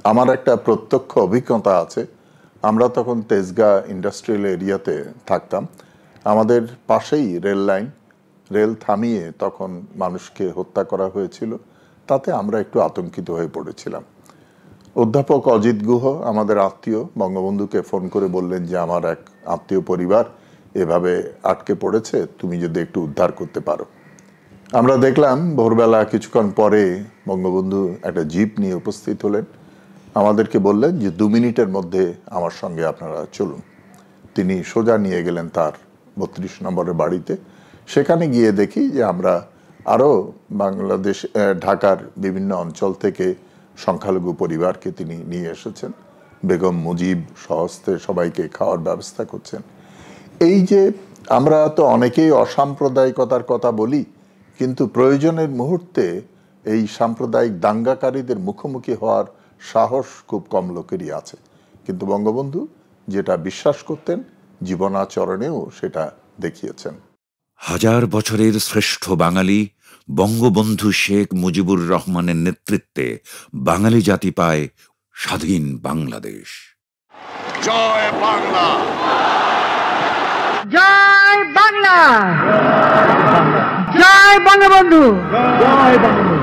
আমার একটা প্রত্যক্ষ অভিজ্ঞতা আছে। আমরা তখন তেজগাঁ ইন্ডাস্ট্রিয়াল এরিয়াতে থাকতাম। আমাদের পাশেই রেল লাইন, রেল থামিয়ে তখন মানুষকে হত্যা করা হয়েছিল। তাতে আমরা একটু আতঙ্কিত হয়ে পড়েছিলাম। অধ্যাপক অজিত গুহ আমাদের আত্মীয়, বঙ্গবন্ধুকে ফোন করে বললেন যে আমার এক আত্মীয় পরিবার এভাবে আটকে পড়েছে, তুমি যদি একটু উদ্ধার করতে পারো। আমরা দেখলাম ভোরবেলা কিছুক্ষণ পরে বঙ্গবন্ধু একটা জিপ নিয়ে উপস্থিত হলেন। আমাদেরকে বললেন যে 2 মিনিটের মধ্যে আমার সঙ্গে আপনারা চলুন। তিনি সোজা নিয়ে গেলেন তার 32 নম্বরের বাড়িতে। সেখানে গিয়ে দেখি যে আমরা আরও বাংলাদেশ, ঢাকার বিভিন্ন অঞ্চল থেকে সংখ্যালঘু পরিবারকে তিনি নিয়ে এসেছেন। বেগম মুজিব সহস্তে সবাইকে খাওয়ার ব্যবস্থা করছেন। এই যে আমরা তো অনেকেই অসাম্প্রদায়িকতার কথা বলি, কিন্তু প্রয়োজনের মুহূর্তে এই সাম্প্রদায়িক দাঙ্গাকারীদের মুখোমুখি হওয়ার সাহস খুব কম লোকেরই আছে। কিন্তু বঙ্গবন্ধু যেটা বিশ্বাস করতেন জীবনাচরণেও সেটা দেখিয়েছেন। হাজার বছরের শ্রেষ্ঠ বাঙালি বঙ্গবন্ধু শেখ মুজিবুর রহমানের নেতৃত্বে বাঙালি জাতি পায় স্বাধীন বাংলাদেশ। জয় বাংলা, জয় বাংলা, জয় বঙ্গবন্ধু, জয় বঙ্গবন্ধু।